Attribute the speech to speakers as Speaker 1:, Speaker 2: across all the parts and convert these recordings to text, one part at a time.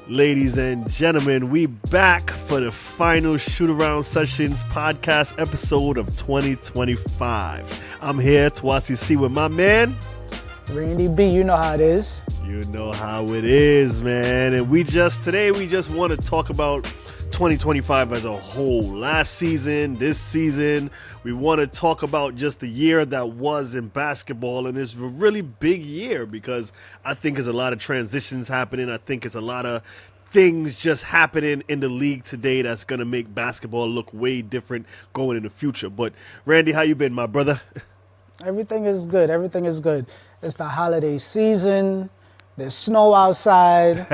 Speaker 1: Ladies and gentlemen, we back for the final Shootaround Sessions podcast episode of 2025. I'm here, Twasi C, with my man,
Speaker 2: Randy B. You know how it is.
Speaker 1: You know how it is, man. And today we just want to talk about 2025 as a whole. Last season, this season, we want to talk about just the year that was in basketball. And it's a really big year because I think there's a lot of transitions happening. I think it's a lot of things just happening in the league today that's going to make basketball look way different going in the future. But Randy, how you been, my brother?
Speaker 2: Everything is good. Everything is good. It's the holiday season. There's snow outside.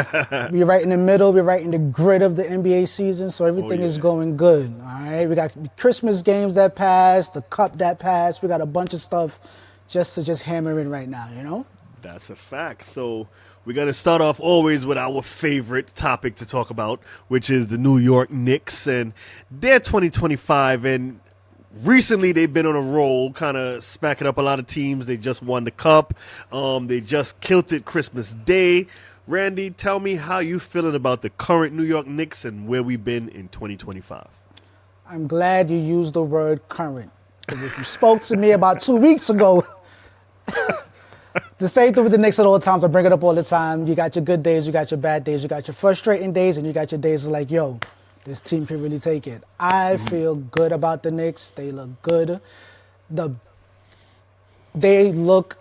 Speaker 2: We're right in the middle. We're right in the grid of the NBA season, so everything is going good. All right, we got Christmas games that passed, the cup that passed. We got a bunch of stuff just to hammer in right now, you know?
Speaker 1: That's a fact. So we're going to start off always with our favorite topic to talk about, which is the New York Knicks and their 2025. And recently, they've been on a roll, kind of smacking up a lot of teams. They just won the cup. They just killed it Christmas Day. Randy, tell me how you feeling about the current New York Knicks and where we've been in 2025.
Speaker 2: I'm glad you used the word current. Because if you spoke to me about 2 weeks ago, the same thing with the Knicks at all times. I bring it up all the time. You got your good days, you got your bad days, you got your frustrating days, and you got your days like, yo, this team can really take it. I feel good about the Knicks. They look good. They look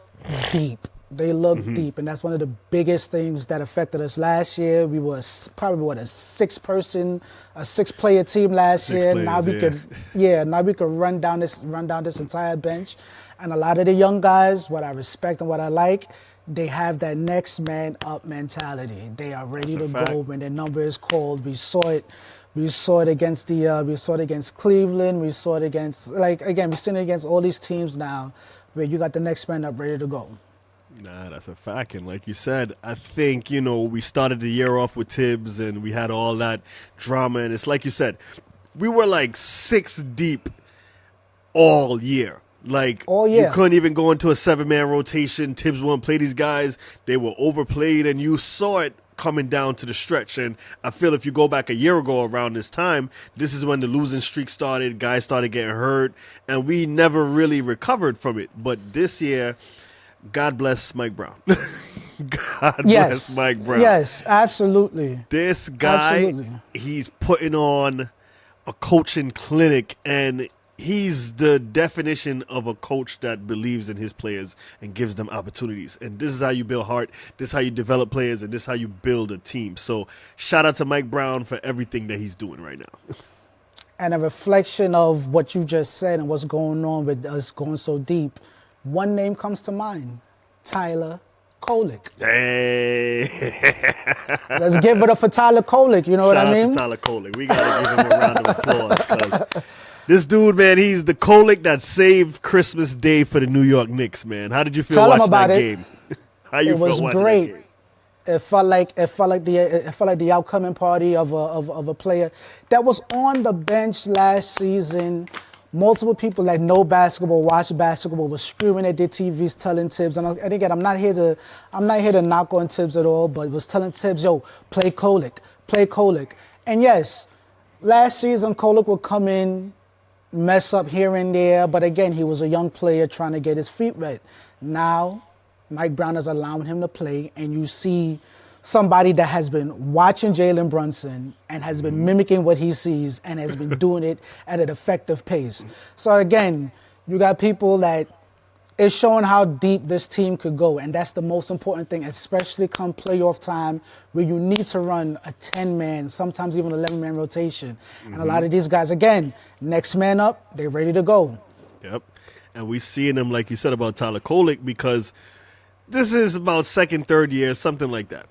Speaker 2: deep. They look deep, and that's one of the biggest things that affected us last year. We were probably a six-player team last year. Now we could run down this entire bench, and a lot of the young guys, what I respect and what I like, they have that next man up mentality. They are ready to go when their number is called. We saw it. We saw it against Cleveland. We saw it against, we're seeing it against all these teams now where you got the next man up ready to go.
Speaker 1: Nah, that's a fact. And like you said, I think, we started the year off with Tibbs and we had all that drama. And it's like you said, we were like six deep all year. Like, you couldn't even go into a seven-man rotation. Tibbs wouldn't play these guys. They were overplayed, and you saw it coming down to the stretch. And I feel if you go back a year ago around this time, this is when the losing streak started. Guys started getting hurt, and we never really recovered from it. But this year, God bless Mike Brown. Bless Mike Brown.
Speaker 2: Yes, absolutely.
Speaker 1: This guy, he's putting on a coaching clinic, and he's the definition of a coach that believes in his players and gives them opportunities. And this is how you build heart. This is how you develop players, and this is how you build a team. So shout out to Mike Brown for everything that he's doing right now.
Speaker 2: And a reflection of what you just said and what's going on with us going so deep, one name comes to mind, Tyler Kolek.
Speaker 1: Hey.
Speaker 2: Let's give it up for Tyler Kolek, you know what I mean?
Speaker 1: Shout out to Tyler Kolek. We got to give him a round of applause because this dude, man, he's the Kolek that saved Christmas Day for the New York Knicks, man. How did you feel watching that game? How you feel watching
Speaker 2: great.
Speaker 1: That game?
Speaker 2: It felt like the outcoming party of a player that was on the bench last season. Multiple people that know basketball, watch basketball, was screaming at their TVs, telling Tibbs. And again, I'm not here to knock on Tibbs at all, but was telling Tibbs, yo, play Kolek. And yes, last season Kolek would come in, mess up here and there, but again, he was a young player trying to get his feet wet. Now, Mike Brown is allowing him to play, and you see somebody that has been watching Jalen Brunson and has been mimicking what he sees and has been doing it at an effective pace. So again, you got people that is showing how deep this team could go, and that's the most important thing, especially come playoff time where you need to run a 10-man, sometimes even 11-man rotation. And a lot of these guys, again, next man up, they're ready to go.
Speaker 1: Yep. And we're seeing them, like you said, about Tyler Kolek, because this is about second, third year, something like that.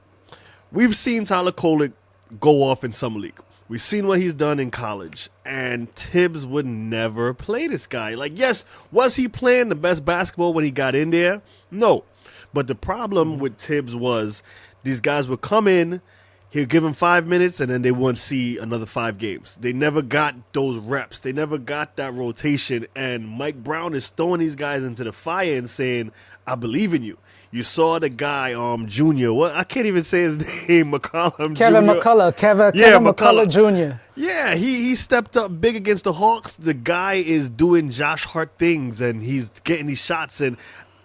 Speaker 1: We've seen Tyler Kolek go off in summer league. We've seen what he's done in college, and Tibbs would never play this guy. Like, yes, was he playing the best basketball when he got in there? No. But the problem with Tibbs was these guys would come in, he'd give them 5 minutes, and then they wouldn't see another 5 games. They never got those reps. They never got that rotation, and Mike Brown is throwing these guys into the fire and saying, I believe in you. You saw the guy, Junior. What I can't even say his name. McCollum
Speaker 2: Kevin
Speaker 1: Jr.
Speaker 2: McCullough. Kevin McCullough Jr.
Speaker 1: Yeah, he stepped up big against the Hawks. The guy is doing Josh Hart things, and he's getting these shots. And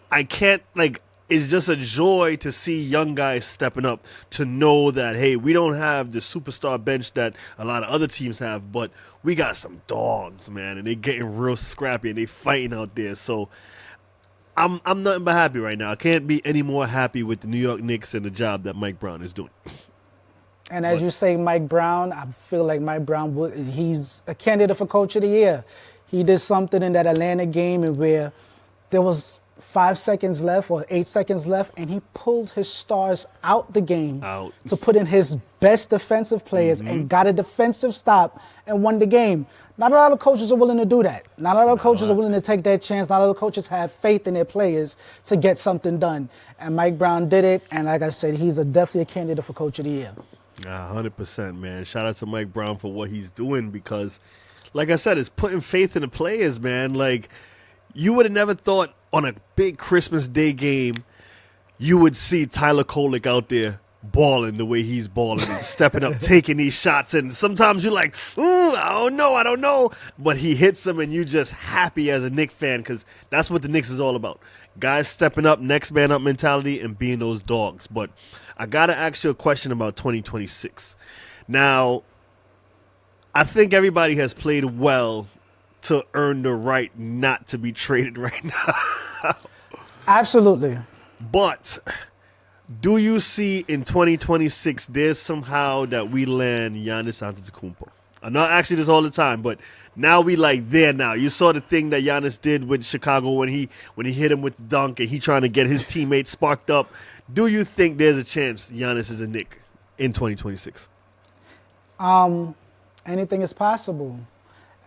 Speaker 1: I can't, like, it's just a joy to see young guys stepping up, to know that, hey, we don't have the superstar bench that a lot of other teams have, but we got some dogs, man, and they getting real scrappy, and they fighting out there. So I'm nothing but happy right now. I can't be any more happy with the New York Knicks and the job that Mike Brown is doing.
Speaker 2: And as you say, Mike Brown, I feel like Mike Brown, he's a candidate for Coach of the Year. He did something in that Atlanta game where there was 5 seconds left or 8 seconds left, and he pulled his stars out the game to put in his best defensive players and got a defensive stop and won the game. Not a lot of coaches are willing to do that. Not a lot of coaches are willing to take that chance. Not a lot of coaches have faith in their players to get something done. And Mike Brown did it, and like I said, he's definitely a candidate for Coach of the Year.
Speaker 1: 100%, man. Shout out to Mike Brown for what he's doing because, like I said, it's putting faith in the players, man. Like, you would have never thought on a big Christmas Day game you would see Tyler Kolek out there balling the way he's balling and stepping up, taking these shots. And sometimes you're like, I don't know. But he hits them and you're just happy as a Knicks fan because that's what the Knicks is all about. Guys stepping up, next man up mentality and being those dogs. But I got to ask you a question about 2026. Now, I think everybody has played well to earn the right not to be traded right now.
Speaker 2: Absolutely.
Speaker 1: But do you see in 2026 there's somehow that we land Giannis Antetokounmpo? I'm not asking this all the time, but now we like there now. You saw the thing that Giannis did with Chicago when he hit him with the dunk and he trying to get his teammates sparked up. Do you think there's a chance Giannis is a Knick in 2026?
Speaker 2: Anything is possible.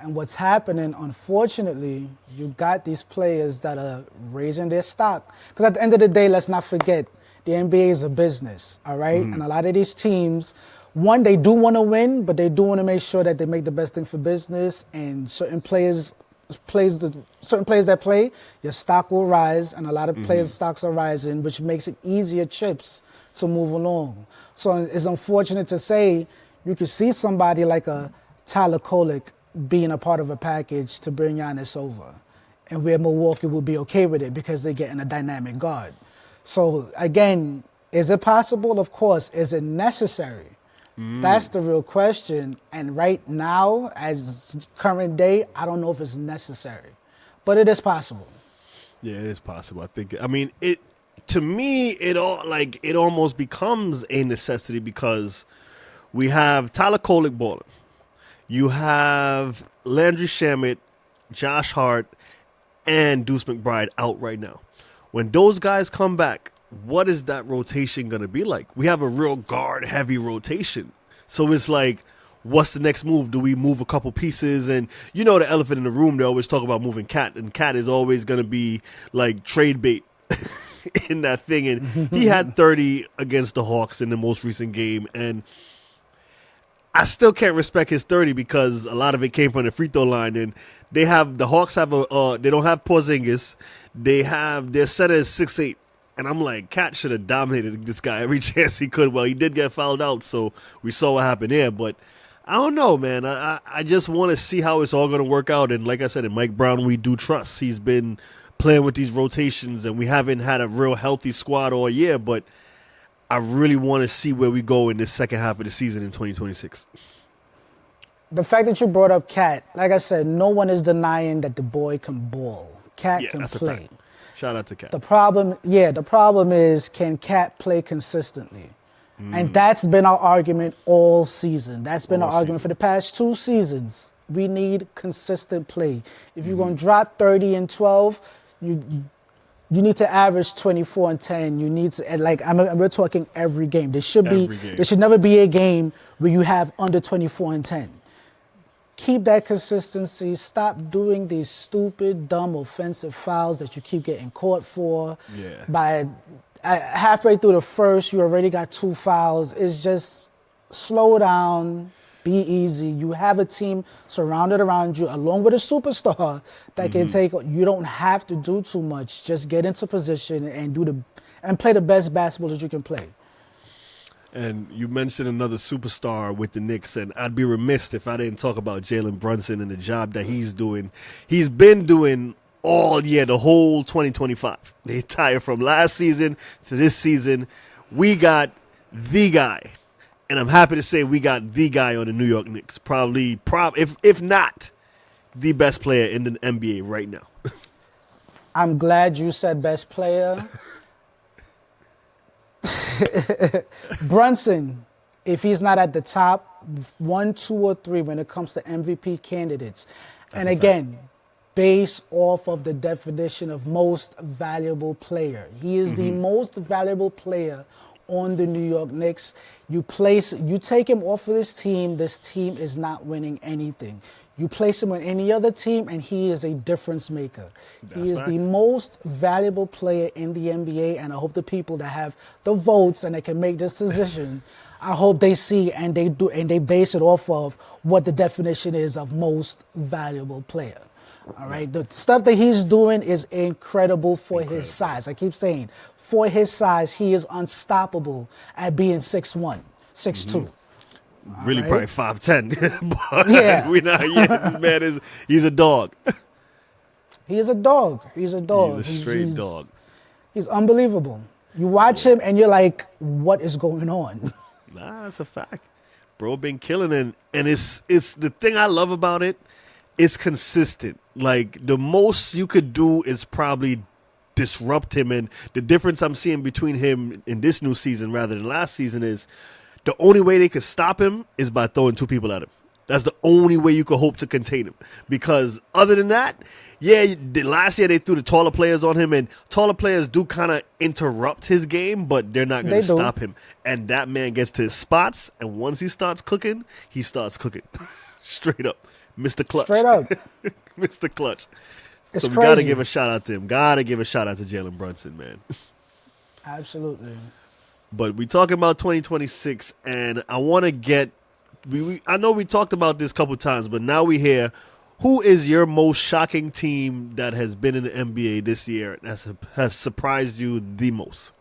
Speaker 2: And what's happening, unfortunately, you got these players that are raising their stock. Because at the end of the day, let's not forget, the NBA is a business, all right? And a lot of these teams, one, they do want to win, but they do want to make sure that they make the best thing for business. And certain players that play, your stock will rise, and a lot of players' stocks are rising, which makes it easier chips to move along. So it's unfortunate to say you could see somebody like a Tyler Kolek being a part of a package to bring Giannis over, and where Milwaukee will be okay with it because they're getting a dynamic guard. So again, is it possible? Of course. Is it necessary? That's the real question. And right now, as current day, I don't know if it's necessary, but it is possible.
Speaker 1: Yeah, it is possible. To me, it almost becomes a necessity because we have Tyler Kolek balling. You have Landry Shamet, Josh Hart, and Deuce McBride out right now. When those guys come back, what is that rotation going to be like? We have a real guard-heavy rotation. So it's like, what's the next move? Do we move a couple pieces? And you know the elephant in the room, they always talk about moving Cat, and Cat is always going to be like trade bait in that thing. And he had 30 against the Hawks in the most recent game, and I still can't respect his 30 because a lot of it came from the free throw line, and the Hawks have they don't have Porzingis. Their center is 6'8", and I'm like, Cat should have dominated this guy every chance he could. Well, he did get fouled out, so we saw what happened there. But I don't know, man. I just want to see how it's all going to work out. And like I said, in Mike Brown, we do trust. He's been playing with these rotations, and we haven't had a real healthy squad all year, but I really want to see where we go in this second half of the season in 2026.
Speaker 2: The fact that you brought up Cat, like I said, no one is denying that the boy can ball. Cat can play. A fact.
Speaker 1: Shout out to Cat.
Speaker 2: The problem is, can Cat play consistently? And that's been our argument all season. That's been our argument for the past 2 seasons. We need consistent play. If you're going to drop 30 and 12, you need to average 24 and 10. You need to, and we're talking every game. There should never be a game where you have under 24 and 10. Keep that consistency. Stop doing these stupid, dumb, offensive fouls that you keep getting caught for.
Speaker 1: Yeah.
Speaker 2: By halfway through the first, you already got 2 fouls. It's just slow down. Be easy. You have a team surrounded around you, along with a superstar that can take. You don't have to do too much. Just get into position and play the best basketball that you can play.
Speaker 1: And you mentioned another superstar with the Knicks, and I'd be remiss if I didn't talk about Jalen Brunson and the job that he's doing. He's been doing all year, the whole 2025. The entire from last season to this season, we got the guy. And I'm happy to say we got the guy on the New York Knicks. Probably, if not, the best player in the NBA right now.
Speaker 2: I'm glad you said best player. Brunson, if he's not at the top 1, 2, or 3 when it comes to MVP candidates, and again, based off of the definition of most valuable player, he is the most valuable player on the New York Knicks. You take him off of this team is not winning anything. You place him on any other team, and he is a difference maker. He is the most valuable player in the NBA, and I hope the people that have the votes and they can make this decision, I hope they see and they do, and they base it off of what the definition is of most valuable player. All right, the stuff that he's doing is incredible for his size. I keep saying, for his size, he is unstoppable at being 6'1", 6'2".
Speaker 1: Really, right? Probably 5'10". But yeah, we're not yet. This man he's a dog.
Speaker 2: He's a dog. He's a dog.
Speaker 1: He's a straight dog.
Speaker 2: He's unbelievable. You watch him and you're like, what is going on?
Speaker 1: Nah, that's a fact. Bro been killing it. And it's the thing I love about it, it's consistent. Like, the most you could do is probably disrupt him. And the difference I'm seeing between him in this new season rather than last season is the only way they could stop him is by throwing 2 people at him. That's the only way you could hope to contain him. Because other than that, yeah, last year they threw the taller players on him, and taller players do kind of interrupt his game, but they're not going to stop him. And that man gets to his spots, and once he starts cooking, he starts cooking. Straight up. Mr. Clutch.
Speaker 2: Straight up.
Speaker 1: Mr. Clutch.
Speaker 2: It's
Speaker 1: so we
Speaker 2: crazy.
Speaker 1: got to give a shout out to him. Got to give a shout out to Jalen Brunson, man.
Speaker 2: Absolutely.
Speaker 1: But we talking about 2026, and I want to get I know we talked about this a couple times, but now we hear, who is your most shocking team that has been in the NBA this year that has surprised you the most?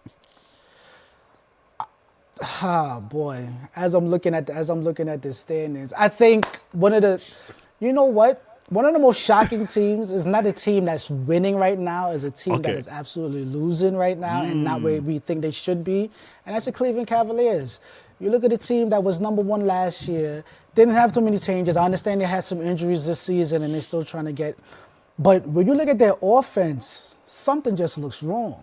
Speaker 2: Ah, boy. As I'm looking at the standings, I think one of the most shocking teams is not a team that's winning right now, is a team that is absolutely losing right now and not where we think they should be, and that's the Cleveland Cavaliers. You look at a team that was number 1 last year, didn't have too many changes. I understand they had some injuries this season and they're still trying to get, but when you look at their offense, something just looks wrong.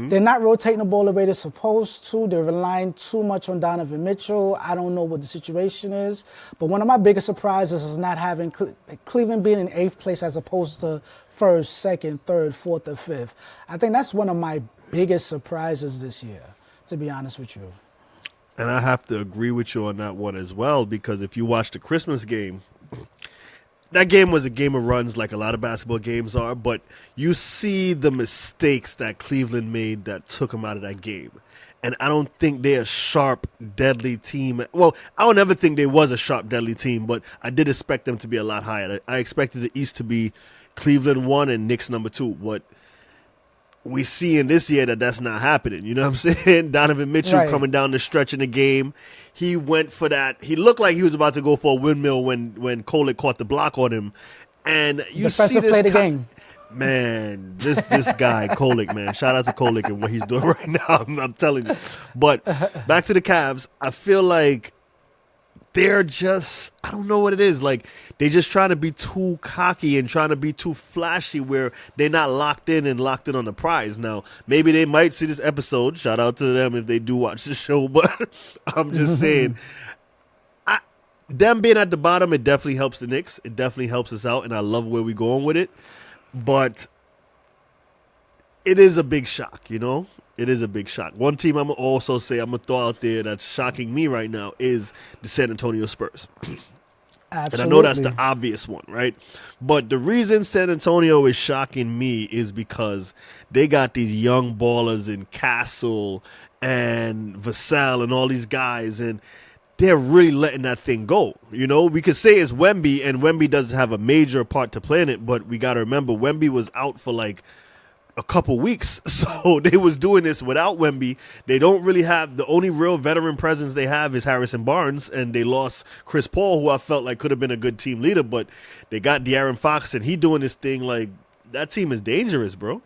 Speaker 2: They're not rotating the ball the way they're supposed to. They're relying too much on Donovan Mitchell. I don't know what the situation is. But one of my biggest surprises is not having Cleveland being in 8th place as opposed to 1st, 2nd, 3rd, 4th, or 5th. I think that's one of my biggest surprises this year, to be honest with you.
Speaker 1: And I have to agree with you on that one as well, because if you watch the Christmas game, that game was a game of runs like a lot of basketball games are, but you see the mistakes that Cleveland made that took them out of that game. And I don't think they're a sharp, deadly team. Well, I don't ever think they was a sharp, deadly team, but I did expect them to be a lot higher. I expected the East to be Cleveland 1 and Knicks number 2, but we see in this year that that's not happening. You know what I'm saying? Donovan Mitchell coming down the stretch in the game. He went for that. He looked like he was about to go for a windmill when Kolek caught the block on him. And you see this
Speaker 2: play the game.
Speaker 1: Man, this guy, Kolek, man. Shout out to Kolek and what he's doing right now. I'm telling you. But back to the Cavs, I feel like they're just, I don't know what it is. Like, they just trying to be too cocky and trying to be too flashy where they're not locked in on the prize. Now, maybe they might see this episode. Shout out to them if they do watch the show. But I'm just saying, them being at the bottom, it definitely helps the Knicks. It definitely helps us out, and I love where we're going with it. But it is a big shock, you know? It is a big shock. One team I'm going to also say, I'm going to throw out there that's shocking me right now is the San Antonio Spurs.
Speaker 2: Absolutely.
Speaker 1: And I know that's the obvious one, right? But the reason San Antonio is shocking me is because they got these young ballers in Castle and Vassell and all these guys, and they're really letting that thing go. You know, we could say it's Wemby, and Wemby doesn't have a major part to play in it, but we got to remember Wemby was out for like a couple weeks, so they was doing this without Wemby. They don't really have, the only real veteran presence they have is Harrison Barnes, and they lost Chris Paul, who I felt like could have been a good team leader, but they got De'Aaron Fox, and he doing this thing like, that team is dangerous, bro.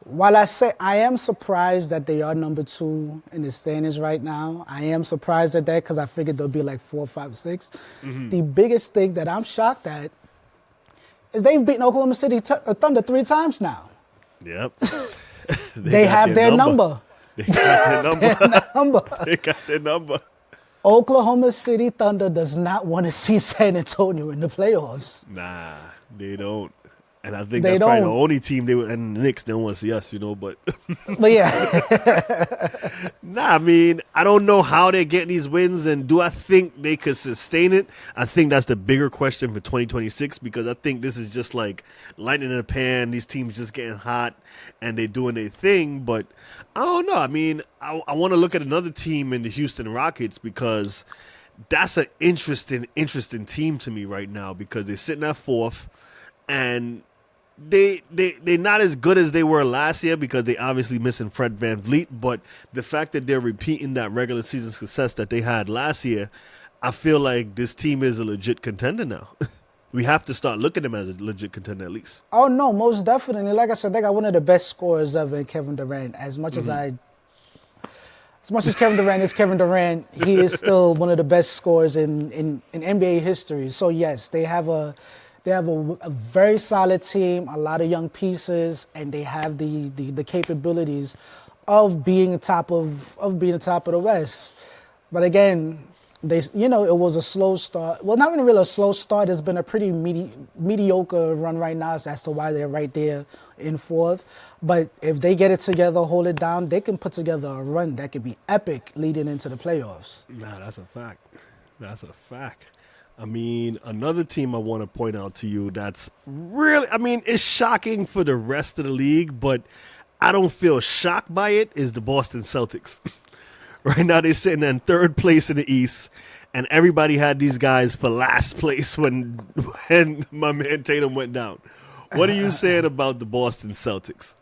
Speaker 2: While I say I am surprised that they are number 2 in the standings right now, I am surprised at that because I figured they'll be like 4, 5, 6. The biggest thing that I'm shocked at is they've beaten Oklahoma City Thunder 3 times now.
Speaker 1: Yep.
Speaker 2: They have their number.
Speaker 1: They got their number.
Speaker 2: Number.
Speaker 1: They got their number.
Speaker 2: Oklahoma City Thunder does not want to see San Antonio in the playoffs.
Speaker 1: Nah, they don't. And I think
Speaker 2: They
Speaker 1: that's probably the
Speaker 2: don't.
Speaker 1: only team and the Knicks don't want to see us, you know, but
Speaker 2: But yeah,
Speaker 1: nah, I mean, I don't know how they're getting these wins, and do I think they could sustain it? I think that's the bigger question for 2026, because I think this is just like lightning in a pan. These teams just getting hot and they're doing their thing, but I don't know. I mean, I want to look at another team in the Houston Rockets, because that's an interesting team to me right now, because they're sitting at 4th, and they're not as good as they were last year, because they obviously missing Fred VanVleet, but the fact that they're repeating that regular season success that they had last year, I feel like this team is a legit contender now. We have to start looking at them as a legit contender at least.
Speaker 2: oh no, most definitely. Like I said, they got one of the best scorers ever in Kevin Durant. As much as Kevin Durant is Kevin Durant, he is still one of the best scorers in NBA history. So yes, they have a very solid team, a lot of young pieces, and they have the capabilities of being top of the West. But again, it was a slow start. Well, not even really a slow start. It's been a pretty mediocre run right now. So that's why they're right there in 4th. But if they get it together, hold it down, they can put together a run that could be epic leading into the playoffs.
Speaker 1: Nah, that's a fact. That's a fact. I mean, another team I want to point out to you that's really, I mean, it's shocking for the rest of the league, but I don't feel shocked by it, is the Boston Celtics. Right now they're sitting in 3rd place in the East, and everybody had these guys for last place when my man Tatum went down. What are you saying about the Boston Celtics?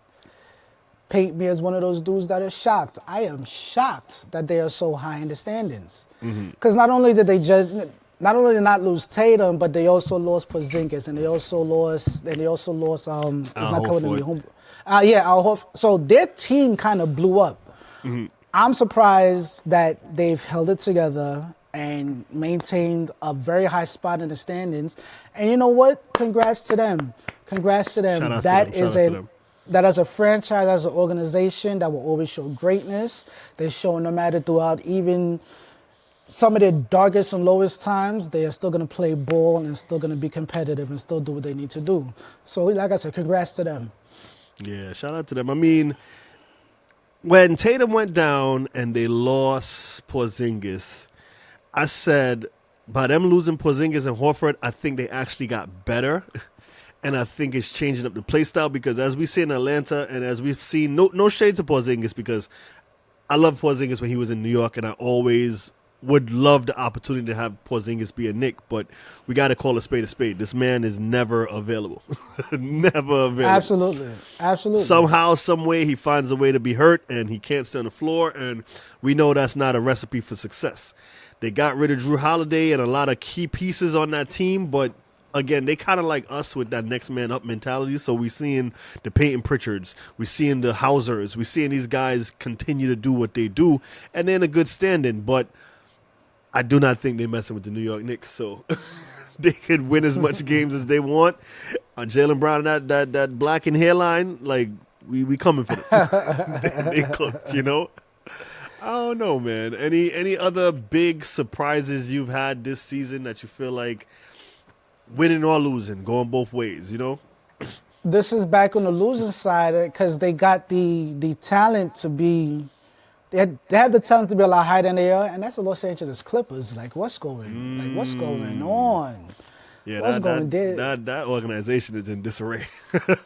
Speaker 2: Paint me as one of those dudes that are shocked. I am shocked that they are so high in the standings. Because not only did they not lose Tatum, but they also lost Porzingis, and they also lost it's not coming to me home. Al Horford. So their team kind of blew up. I'm surprised that they've held it together and maintained a very high spot in the standings. And you know what? Congrats to them. Congrats to them.
Speaker 1: Shout out
Speaker 2: That
Speaker 1: to them.
Speaker 2: is
Speaker 1: Shout out to them.
Speaker 2: that as a franchise, as an organization, that will always show greatness. They're showing no matter throughout even some of their darkest and lowest times, they are still going to play ball and still going to be competitive and still do what they need to do. So, like I said, congrats to them.
Speaker 1: Yeah, shout out to them. I mean, when Tatum went down and they lost Porzingis, I said, by them losing Porzingis and Horford, I think they actually got better. And I think it's changing up the play style, because as we see in Atlanta, and as we've seen, no shade to Porzingis, because I loved Porzingis when he was in New York, and I always would love the opportunity to have Porzingis be a Knick, but we got to call a spade a spade. This man is never available. Never available.
Speaker 2: Absolutely. Absolutely.
Speaker 1: Somehow, some way, he finds a way to be hurt, and he can't stay on the floor, and we know that's not a recipe for success. They got rid of Drew Holiday and a lot of key pieces on that team, but again, they kind of like us with that next man up mentality. So we seeing the Peyton Pritchards, we seeing the Hausers, we seeing these guys continue to do what they do, and they're in a good standing. But I do not think they're messing with the New York Knicks, so they could win as much games as they want. Jalen Brown and that blackened hairline, like we coming for them. They cooked, you know. I don't know, man. Any other big surprises you've had this season that you feel like winning or losing, going both ways, you know?
Speaker 2: This is back on the losing side because they got the talent to be. They have the talent to be a lot higher than they are, and that's the Los Angeles Clippers. Like, what's going on?
Speaker 1: Yeah,
Speaker 2: What's going there?
Speaker 1: that organization is in disarray.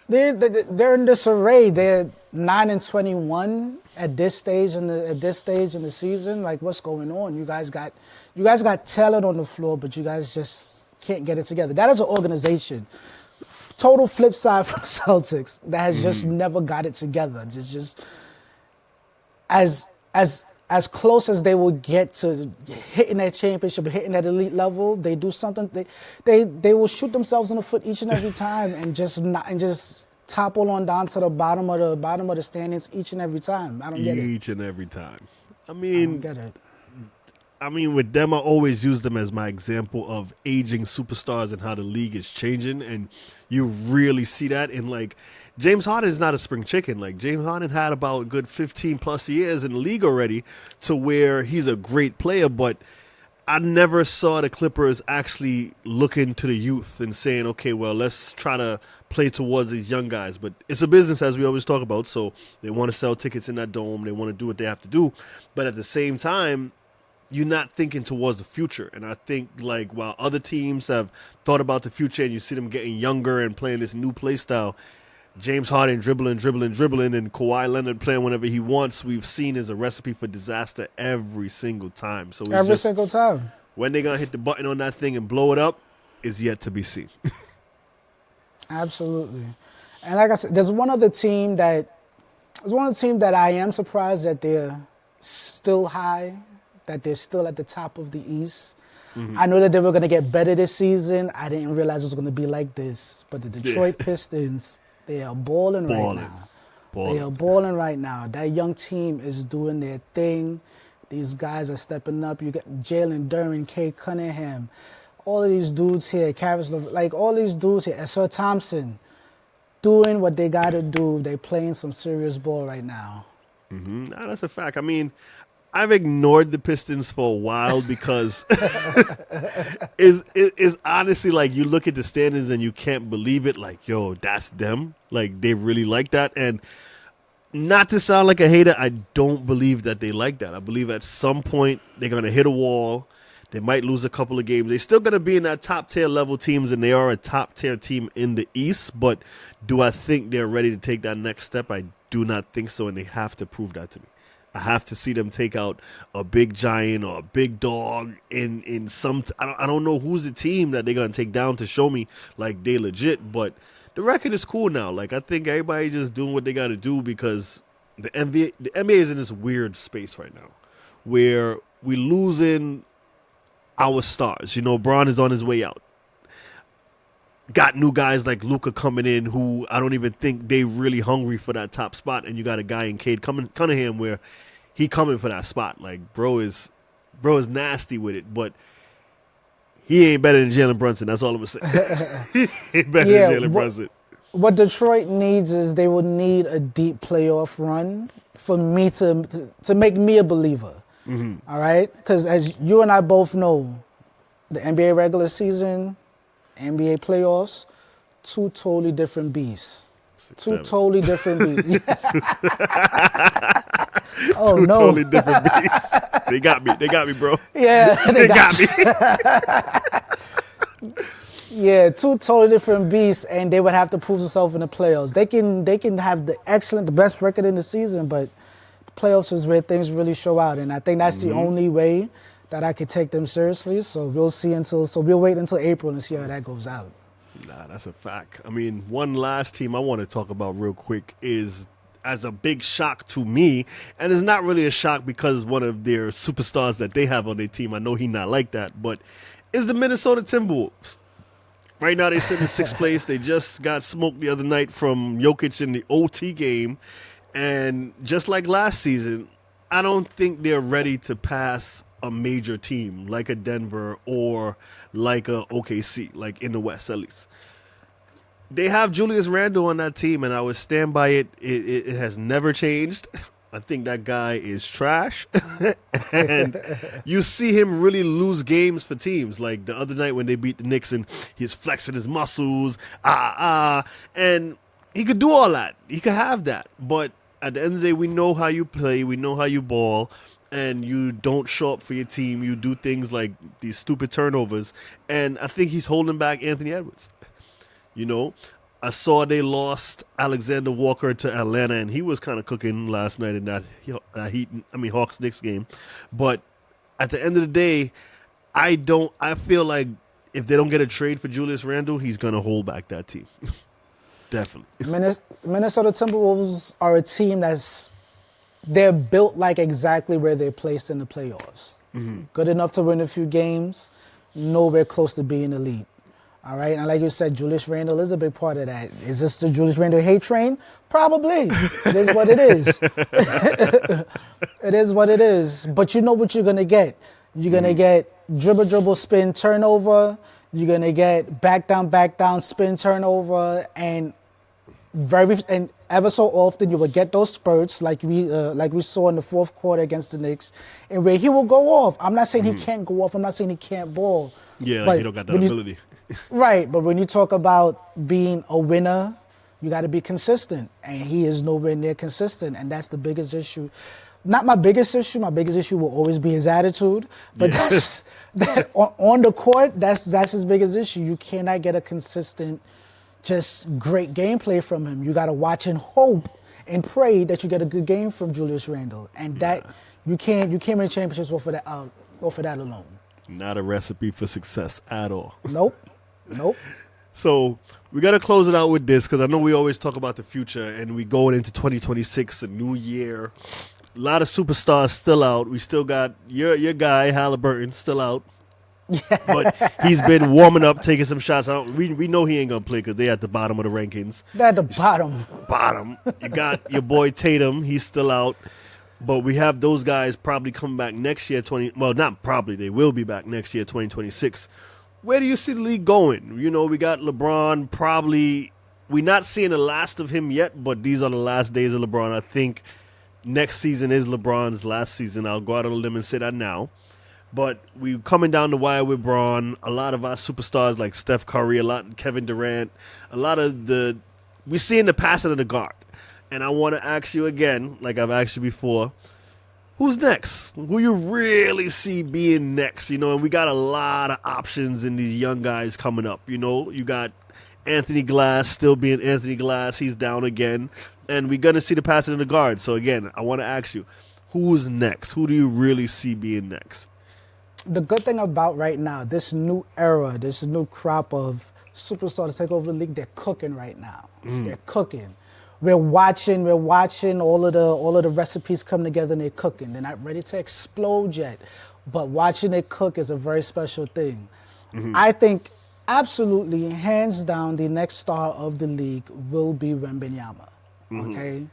Speaker 2: They're in disarray. They're 9-21 at this stage in the season. Like, what's going on? You guys got talent on the floor, but you guys just can't get it together. That is an organization. Total flip side from Celtics that has just never got it together. Just as close as they will get to hitting that championship, hitting that elite level, they do something. They will shoot themselves in the foot each and every time, and just topple on down to the bottom of the standings each and every time. I don't get it.
Speaker 1: Each and every time. I
Speaker 2: don't get it.
Speaker 1: I mean, with them, I always use them as my example of aging superstars and how the league is changing, and you really see that in, like, James Harden is not a spring chicken. Like, James Harden had about a good 15-plus years in the league already to where he's a great player, but I never saw the Clippers actually looking to the youth and saying, okay, well, let's try to play towards these young guys. But it's a business, as we always talk about, so they want to sell tickets in that dome. They want to do what they have to do. But at the same time, you're not thinking towards the future. And I think, like, while other teams have thought about the future and you see them getting younger and playing this new play style, James Harden dribbling, and Kawhi Leonard playing whenever he wants, we've seen is a recipe for disaster every single time. So
Speaker 2: every single time.
Speaker 1: When they're going to hit the button on that thing and blow it up is yet to be seen.
Speaker 2: Absolutely. And like I said, there's one other team that I am surprised that they're still high, that they're still at the top of the East. I know that they were going to get better this season. I didn't realize it was going to be like this. But the Detroit Pistons, they are balling right now. They are balling right now. That young team is doing their thing. These guys are stepping up. You got Jalen Duren, Kate Cunningham, all of these dudes here, all these dudes here, and Sir Thompson, doing what they got to do. They're playing some serious ball right now.
Speaker 1: No, that's a fact. I mean, I've ignored the Pistons for a while because it's honestly like you look at the standings and you can't believe it. Like, yo, that's them. Like, they really like that. And not to sound like a hater, I don't believe that they like that. I believe at some point they're going to hit a wall. They might lose a couple of games. They're still going to be in that top-tier level teams, and they are a top-tier team in the East. But do I think they're ready to take that next step? I do not think so, and they have to prove that to me. I have to see them take out a big giant or a big dog in some. I don't know who's the team that they're gonna take down to show me like they legit. But the record is cool now. Like, I think everybody just doing what they got to do because the NBA is in this weird space right now where we losing our stars. You know, Bron is on his way out. Got new guys like Luka coming in who I don't even think they really hungry for that top spot. And you got a guy in Cade Cunningham where he coming for that spot. Like, bro is nasty with it, but he ain't better than Jalen Brunson. That's all I'm going to say. He ain't better than Jalen Brunson.
Speaker 2: What Detroit needs is they would need a deep playoff run for me to make me a believer. All right? Because as you and I both know, the NBA regular season, NBA playoffs, two totally different beasts. Totally different beasts. Oh,
Speaker 1: two
Speaker 2: no.
Speaker 1: totally different beasts. They got me, bro.
Speaker 2: Yeah,
Speaker 1: they got me.
Speaker 2: Yeah, two totally different beasts, and they would have to prove themselves in the playoffs. They can have the best record in the season, but the playoffs is where things really show out, and I think that's the only way that I could take them seriously. So we'll wait until April and see how that goes out.
Speaker 1: Nah, that's a fact. I mean, one last team I want to talk about real quick is as a big shock to me, and it's not really a shock because one of their superstars that they have on their team, I know he's not like that, but is the Minnesota Timberwolves. Right now they sit in sixth place. They just got smoked the other night from Jokic in the OT game, and just like last season, I don't think they're ready to pass a major team like a Denver or like a OKC, like in the West at least. They have Julius Randle on that team, and I would stand by it. It has never changed. I think that guy is trash. And you see him really lose games for teams. Like the other night when they beat the Knicks and he's flexing his muscles, and he could do all that. He could have that. But at the end of the day, we know how you play. We know how you ball. and you don't show up for your team. You do things like these stupid turnovers, and I think he's holding back Anthony Edwards. You know, I saw they lost Alexander Walker to Atlanta, and he was kind of cooking last night in that Hawks Knicks game. But at the end of the day, I feel like if they don't get a trade for Julius Randle, he's gonna hold back that team. Definitely.
Speaker 2: Minnesota Timberwolves are a team they're built like exactly where they're placed in the playoffs. Mm-hmm. Good enough to win a few games, nowhere close to being elite. All right, and like you said, Julius Randle is a big part of that. Is this the Julius Randle hate train? Probably. It is what it is. It is what it is. But you know what you're going to get. You're going to get dribble, spin, turnover. You're going to get back down, spin, turnover. And ever so often you will get those spurts like we saw in the fourth quarter against the Knicks, and where he will go off. I'm not saying he can't go off. I'm not saying he can't ball.
Speaker 1: Yeah, like he don't got that ability.
Speaker 2: Right, but when you talk about being a winner, you got to be consistent, and he is nowhere near consistent, and that's the biggest issue. Not my biggest issue. My biggest issue will always be his attitude, but that on the court, that's his biggest issue. You cannot get a consistent, just great gameplay from him. You got to watch and hope and pray that you get a good game from Julius Randle, and that you can't win championships off of that alone.
Speaker 1: Not a recipe for success at all.
Speaker 2: Nope.
Speaker 1: So we got to close it out with this, because I know we always talk about the future, and we going into 2026, a new year. A lot of superstars still out. We still got your guy, Halliburton, still out. But he's been warming up, taking some shots. We know he ain't going to play because they're at the bottom of the rankings.
Speaker 2: They're at the bottom.
Speaker 1: Bottom. You got your boy Tatum. He's still out. But we have those guys probably coming back next year. Not probably. They will be back next year, 2026. Where do you see the league going? You know, we got LeBron probably. We're not seeing the last of him yet, but these are the last days of LeBron. I think next season is LeBron's last season. I'll go out on a limb and say that now. But we coming down the wire with Bron. A lot of our superstars like Steph Curry, Kevin Durant, we're seeing the passing of the guard. And I want to ask you again, like I've asked you before, who's next? Who you really see being next? You know, and we got a lot of options in these young guys coming up. You know, you got Anthony Glass still being Anthony Glass. He's down again. And we're going to see the passing of the guard. So, again, I want to ask you, who's next? Who do you really see being next?
Speaker 2: The good thing about right now, this new era, this new crop of superstars take over the league, they're cooking right now. They're cooking. We're watching all of the recipes come together, and they're cooking. They're not ready to explode yet, but watching it cook is a very special thing. I think absolutely, hands down, the next star of the league will be Wembanyama. Okay,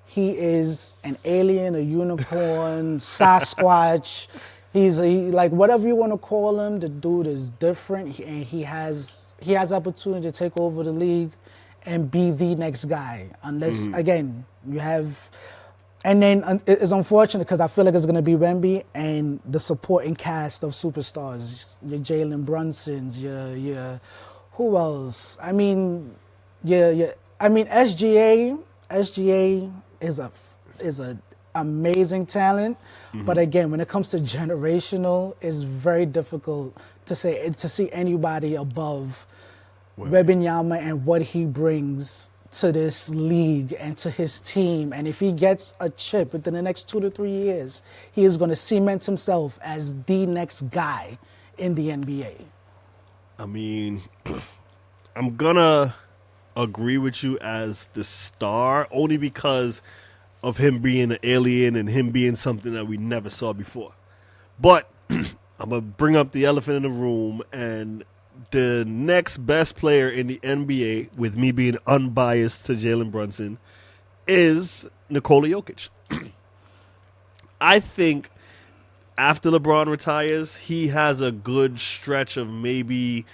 Speaker 2: he is an alien, a unicorn, Sasquatch. He's like whatever you want to call him. The dude is different, and he has opportunity to take over the league and be the next guy, unless, again, you have... And then it's unfortunate because I feel like it's going to be Wemby and the supporting cast of superstars, your Jalen Brunsons, your... Who else? I mean, SGA is a amazing talent, but again, when it comes to generational, it's very difficult to see anybody above Wembanyama and what he brings to this league and to his team. And if he gets a chip within the next 2 to 3 years, he is going to cement himself as the next guy in the NBA.
Speaker 1: I mean, I'm going to agree with you as the star only because of him being an alien and him being something that we never saw before. But I'm going to bring up the elephant in the room, and the next best player in the NBA, with me being unbiased to Jalen Brunson, is Nikola Jokic. I think after LeBron retires, he has a good stretch of maybe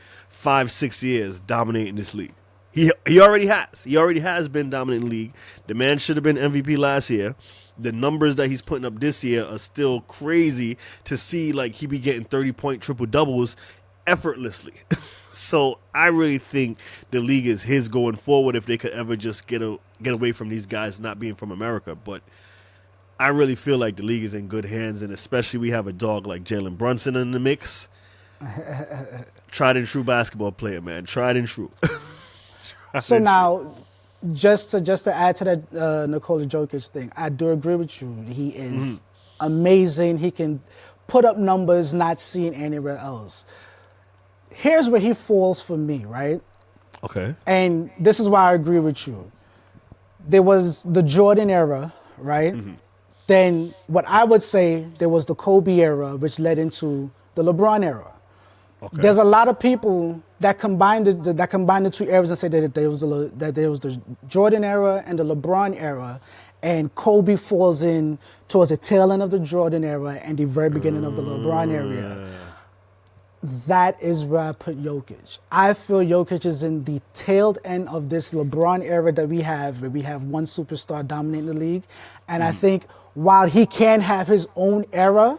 Speaker 1: 5-6 years dominating this league. He already has. He already has been dominating the league. The man should have been MVP last year. The numbers that he's putting up this year are still crazy to see, like, he be getting 30-point triple-doubles effortlessly. So I really think the league is his going forward if they could ever just get away from these guys not being from America. But I really feel like the league is in good hands, and especially we have a dog like Jalen Brunson in the mix. Tried and true basketball player, man. Tried and true.
Speaker 2: So now, just to add to that Nikola Jokic thing, I do agree with you. He is amazing. He can put up numbers not seen anywhere else. Here's where he falls for me, right?
Speaker 1: Okay.
Speaker 2: And this is why I agree with you. There was the Jordan era, right? Then what I would say, there was the Kobe era, which led into the LeBron era.
Speaker 1: Okay.
Speaker 2: There's a lot of people that combine the two eras and say that there was the Jordan era and the LeBron era, and Kobe falls in towards the tail end of the Jordan era and the very beginning of the LeBron era. That is where I put Jokic. I feel Jokic is in the tail end of this LeBron era that we have, where we have one superstar dominating the league. And I think while he can have his own era,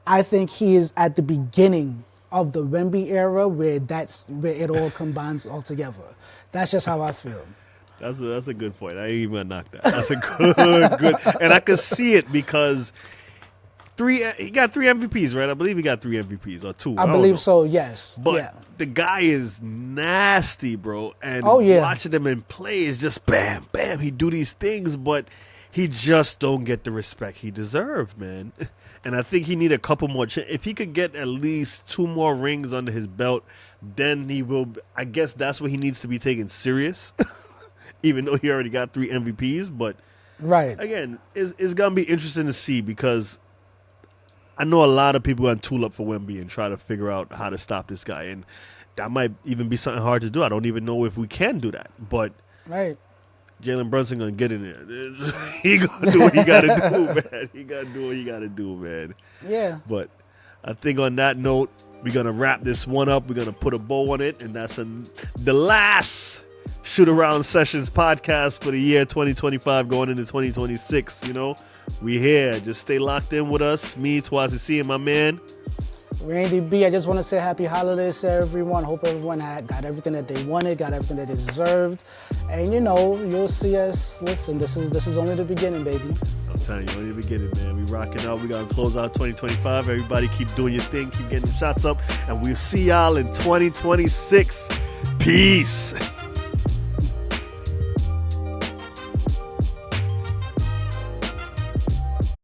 Speaker 2: I think he is at the beginning of the Wemby era where it all combines all together. That's just how I feel.
Speaker 1: That's a good point. I ain't even knock that. That's a good, and I could see it because he got 3 MVPs, right? I believe he got 3 MVPs or 2.
Speaker 2: I believe so, yes.
Speaker 1: But the guy is nasty, bro. And watching him in play is just bam, bam. He do these things, but he just don't get the respect he deserved, man. And I think he need a couple more. If he could get at least 2 more rings under his belt, then he will. I guess that's what he needs to be taken serious. Even though he already got 3 MVPs, but again, it's gonna be interesting to see because I know a lot of people are going to tool up for Wemby and try to figure out how to stop this guy, and that might even be something hard to do. I don't even know if we can do that, but Jalen Brunson gonna get in there. He gonna do what he gotta do, man. He gotta do what he gotta do, man.
Speaker 2: Yeah.
Speaker 1: But I think on that note, we're gonna wrap this one up. We're gonna put a bow on it, and that's the last Shootaround Sessions podcast for the year 2025 going into 2026. You know, we here. Just stay locked in with us. Me, Twazi C, and my man
Speaker 2: Randy B. I just want to say happy holidays to everyone. Hope everyone got everything that they wanted, got everything that they deserved. And you know, you'll see us. Listen, this is only the beginning, baby.
Speaker 1: I'm telling you, only the beginning, man. We rocking out. We gotta close out 2025. Everybody keep doing your thing, keep getting them shots up, and we'll see y'all in 2026. Peace.